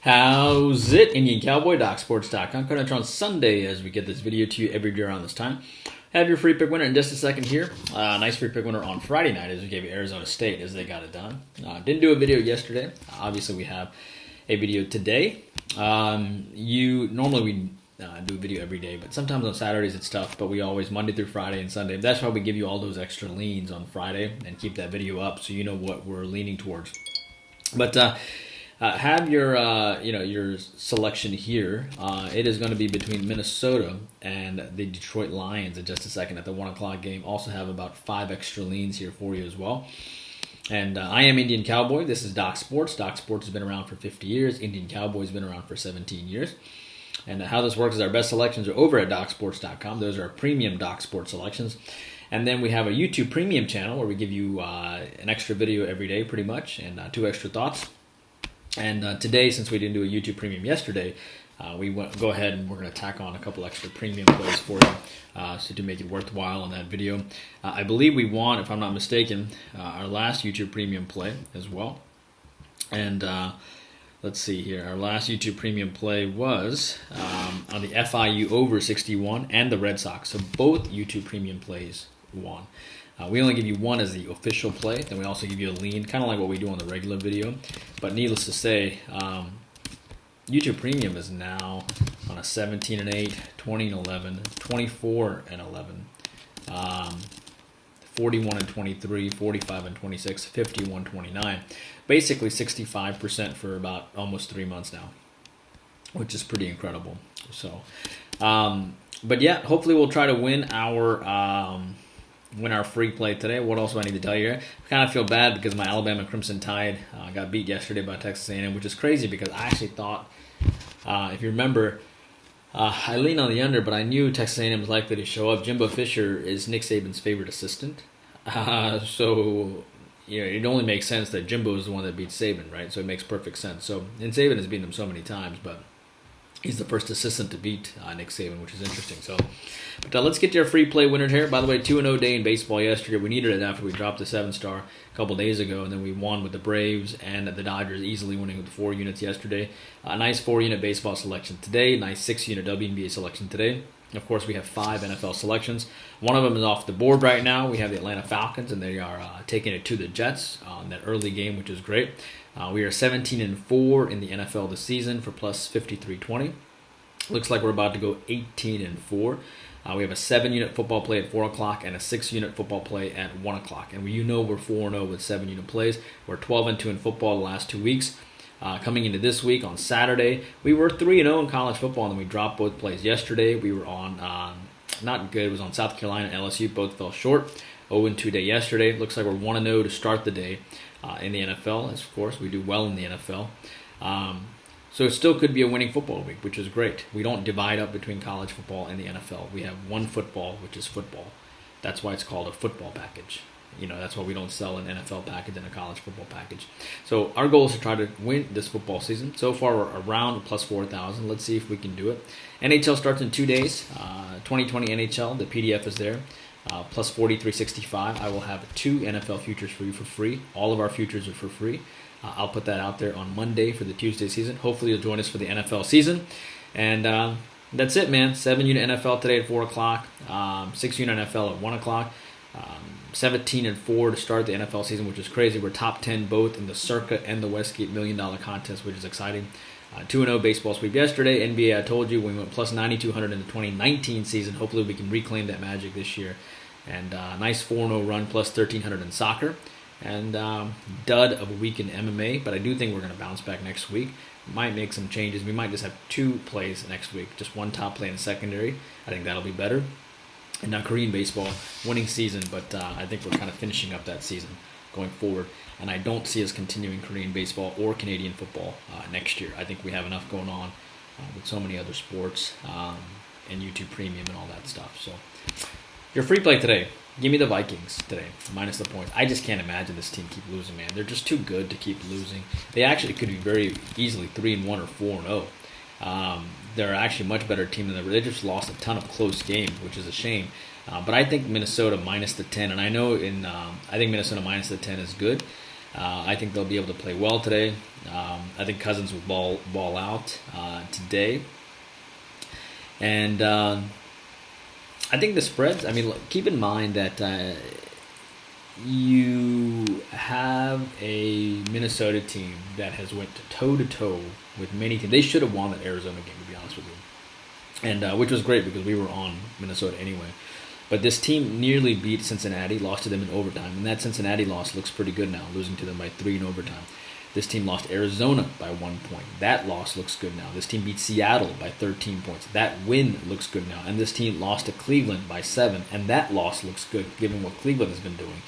How's it? Indian Cowboy, DocSports.com. Coming at you on Sunday as we get this video to you every day around this time. Have your free pick winner in just a second here. Nice free pick winner on Friday night as we gave you Arizona State as they got it done. Didn't do a video yesterday. Obviously, we have a video today. Normally we do a video every day, but sometimes on Saturdays it's tough. But we always Monday through Friday and Sunday. That's why we give you all those extra leans on Friday and keep that video up so you know what we're leaning towards. But have your your selection here. It is going to be between Minnesota and the Detroit Lions in just a second at the 1 o'clock game. Also have about 5 extra leans here for you as well. And I am Indian Cowboy. This is Doc Sports. Doc Sports has been around for 50 years. Indian Cowboy has been around for 17 years. And how this works is our best selections are over at DocSports.com. Those are our premium Doc Sports selections. And then we have a YouTube premium channel where we give you an extra video every day pretty much and 2 extra thoughts. And today, since we didn't do a YouTube Premium yesterday, we go ahead and we're going to tack on a couple extra premium plays for you so to make it worthwhile in that video. I believe we won, if I'm not mistaken, our last YouTube Premium play as well. And let's see here. Our last YouTube Premium play was on the FIU over 61 and the Red Sox. So both YouTube Premium plays won. We only give you one as the official play, then we also give you a lean, kind of like what we do on the regular video. But needless to say, YouTube Premium is now on a 17-8, 20-11, 24-11, 41-23, 45-26, 51-29. Basically 65% for about almost 3 months now, which is pretty incredible. So, but yeah, hopefully we'll try to win our free play today. What else do I need to tell you here? I kind of feel bad because my Alabama Crimson Tide got beat yesterday by Texas A&M, which is crazy because I actually thought, if you remember, I leaned on the under, but I knew Texas A&M was likely to show up. Jimbo Fisher is Nick Saban's favorite assistant. So it only makes sense that Jimbo is the one that beats Saban, right? So it makes perfect sense. And Saban has beaten him so many times, but he's the first assistant to beat Nick Saban, which is interesting. But let's get to our free play winners here. By the way, 2-0 day in baseball yesterday. We needed it after we dropped the 7-star a couple days ago, and then we won with the Braves and the Dodgers easily winning with 4 units yesterday. A nice 4-unit baseball selection today. Nice 6-unit WNBA selection today. Of course, we have 5 NFL selections. One of them is off the board right now. We have the Atlanta Falcons, and they are taking it to the Jets on that early game, which is great. We are 17-4 in the NFL this season for plus 53.20. Looks like we're about to go 18-4. We have a 7-unit football play at 4 o'clock and a 6-unit football play at 1 o'clock. And we're 4-0 with 7-unit plays. We're 12-2 in football the last 2 weeks. Coming into this week on Saturday, we were 3-0 in college football, and then we dropped both plays yesterday. We were on, not good, it was on South Carolina and LSU. Both fell short. 0-2 day yesterday. Looks like we're 1-0 to start the day in the NFL. As of course, we do well in the NFL. So it still could be a winning football week, which is great. We don't divide up between college football and the NFL. We have one football, which is football. That's why it's called a football package. That's why we don't sell an NFL package and a college football package. So our goal is to try to win this football season. So far, we're around plus 4,000. Let's see if we can do it. NHL starts in 2 days. 2020 NHL, the PDF is there. Plus 43.65. I will have 2 NFL futures for you for free. All of our futures are for free. I'll put that out there on Monday for the Tuesday season. Hopefully you'll join us for the NFL season. And that's it, man. 7-unit NFL today at 4 o'clock. 6-unit NFL at 1 o'clock. 17-4 to start the NFL season, which is crazy. We're top 10 both in the Circa and the Westgate $1 Million contest, which is exciting. 2-0 baseball sweep yesterday. NBA, I told you, we went plus 9,200 in the 2019 season. Hopefully we can reclaim that magic this year. And nice 4-0 run, plus 1,300 in soccer. And dud of a week in MMA, but I do think we're going to bounce back next week. Might make some changes. We might just have 2 plays next week, just one top play and a secondary. I think that'll be better. And now Korean baseball, winning season, but I think we're kind of finishing up that season going forward. And I don't see us continuing Korean baseball or Canadian football next year. I think we have enough going on with so many other sports and YouTube Premium and all that stuff. So your free play today. Give me the Vikings today, minus the points. I just can't imagine this team keep losing, man. They're just too good to keep losing. They actually could be very easily 3-1 or 4-0. They're actually a much better team than they just lost a ton of close games, which is a shame. But I think Minnesota minus the 10, and I know I think Minnesota minus the 10 is good. I think they'll be able to play well today. I think Cousins will ball out today. And I think the spreads, I mean, keep in mind that you have a Minnesota team that has went toe-to-toe with many teams. They should have won that Arizona game, to be honest with you. And which was great because we were on Minnesota anyway. But this team nearly beat Cincinnati, lost to them in overtime. And that Cincinnati loss looks pretty good now, losing to them by 3 in overtime. This team lost Arizona by 1 point. That loss looks good now. This team beat Seattle by 13 points. That win looks good now. And this team lost to Cleveland by 7. And that loss looks good given what Cleveland has been doing.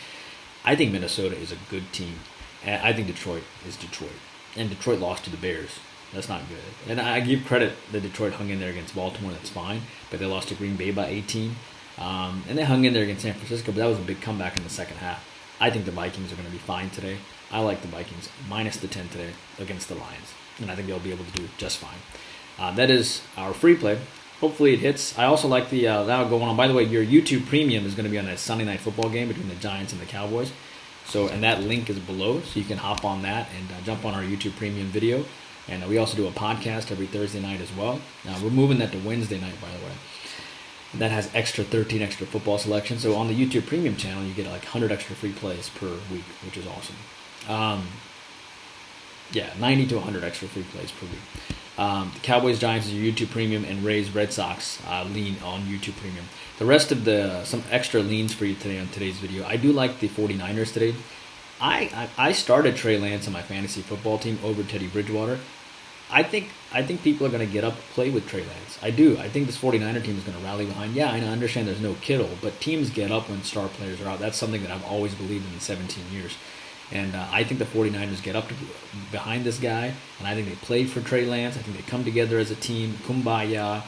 I think Minnesota is a good team. And I think Detroit is Detroit. And Detroit lost to the Bears. That's not good. And I give credit that Detroit hung in there against Baltimore. That's fine. But they lost to Green Bay by 18. And they hung in there against San Francisco. But that was a big comeback in the second half. I think the Vikings are going to be fine today. I like the Vikings minus the 10 today against the Lions. And I think they'll be able to do just fine. That is our free play. Hopefully it hits. I also like the that going on. By the way, your YouTube Premium is going to be on a Sunday night football game between the Giants and the Cowboys. And that link is below, so you can hop on that and jump on our YouTube Premium video. And we also do a podcast every Thursday night as well. We're moving that to Wednesday night, by the way. That has 13 extra football selections. So on the YouTube Premium channel, you get like 100 extra free plays per week, which is awesome. 90 to 100 extra free plays per week. The Cowboys, Giants is your YouTube Premium, and Rays, Red Sox lean on YouTube Premium. The rest of some extra leans for you today on today's video. I do like the 49ers today. I started Trey Lance on my fantasy football team over Teddy Bridgewater. I think people are going to get up and play with Trey Lance. I do. I think this 49er team is going to rally behind. Yeah, I understand there's no Kittle, but teams get up when star players are out. That's something that I've always believed in 17 years. And I think the 49ers get up behind this guy, and I think they played for Trey Lance. I think they come together as a team, kumbaya,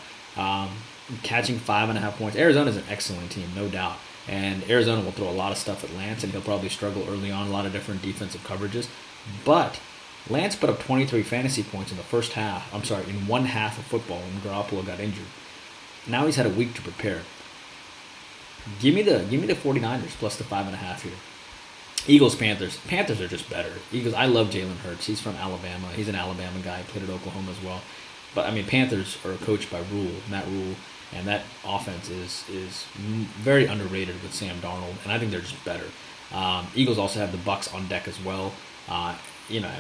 catching 5.5 points. Arizona's an excellent team, no doubt. And Arizona will throw a lot of stuff at Lance, and he'll probably struggle early on, a lot of different defensive coverages. But Lance put up 23 fantasy points in the first half. In one half of football when Garoppolo got injured. Now he's had a week to prepare. Give me the 49ers plus the 5.5 here. Eagles, Panthers. Panthers are just better. Eagles. I love Jalen Hurts. He's from Alabama. He's an Alabama guy. Played at Oklahoma as well. But I mean, Panthers are coached by Matt Rule, and that offense is very underrated with Sam Darnold, and I think they're just better. Eagles also have the Bucs on deck as well.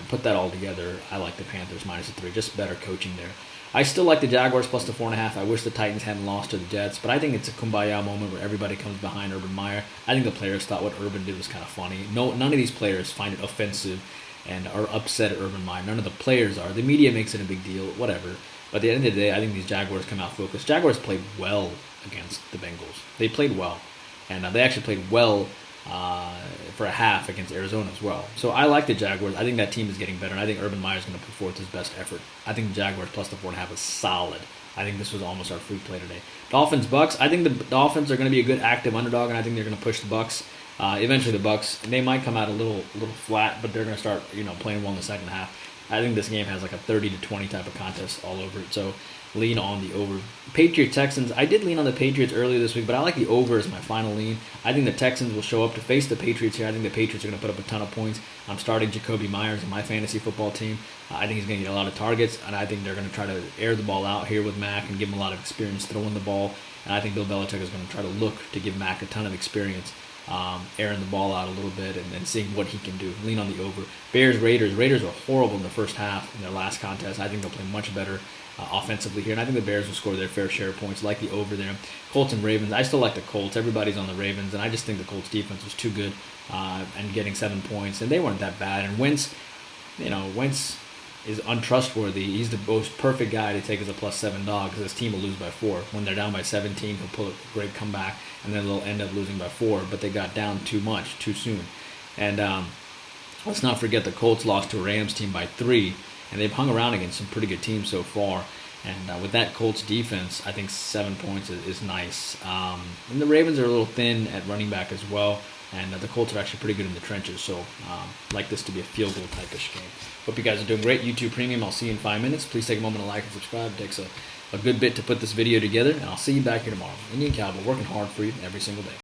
Put that all together, I like the Panthers minus the 3. Just better coaching there. I still like the Jaguars plus the 4.5. I wish the Titans hadn't lost to the Jets, but I think it's a kumbaya moment where everybody comes behind Urban Meyer. I think the players thought what Urban did was kind of funny. None of these players find it offensive and are upset at Urban Meyer. None of the players are. The media makes it a big deal, whatever. But at the end of the day, I think these Jaguars come out focused. Jaguars played well against the Bengals. They played well, and they actually played well for a half against Arizona as well. So I like the Jaguars. I think that team is getting better, and I think Urban Meyer is going to put forth his best effort. I think the Jaguars plus the 4.5 is solid. I think this was almost our free play today. Dolphins, Bucks. I think the Dolphins are going to be a good active underdog, and I think they're going to push the Bucks. Eventually, the Bucks, they might come out a little flat, but they're going to start playing well in the second half. I think this game has like a 30-20 type of contest all over it. So lean on the over. Patriots, Texans. I did lean on the Patriots earlier this week, but I like the over as my final lean. I think the Texans will show up to face the Patriots here. I think the Patriots are going to put up a ton of points. I'm starting Jacoby Myers in my fantasy football team. I think he's going to get a lot of targets, and I think they're going to try to air the ball out here with Mac and give him a lot of experience throwing the ball. And I think Bill Belichick is going to try to look to give Mac a ton of experience, airing the ball out a little bit and seeing what he can do. Lean on the over. Bears, Raiders. Raiders were horrible in the first half in their last contest. I think they'll play much better offensively here, and I think the Bears will score their fair share of points, like the over there. Colts and Ravens. I still like the Colts. Everybody's on the Ravens, and I just think the Colts defense was too good and getting 7 points, and they weren't that bad. And Wentz is untrustworthy. He's the most perfect guy to take as a +7 dog because his team will lose by 4. When they're down by 17, he'll pull a great comeback, and then they'll end up losing by 4, but they got down too much, too soon. And let's not forget the Colts lost to a Rams team by 3, and they've hung around against some pretty good teams so far. And with that Colts defense, I think 7 points is nice. And the Ravens are a little thin at running back as well. And the Colts are actually pretty good in the trenches. So like this to be a field goal type-ish game. Hope you guys are doing great. YouTube Premium, I'll see you in 5 minutes. Please take a moment to like and subscribe. It takes a good bit to put this video together. And I'll see you back here tomorrow. Indian Cowboy working hard for you every single day.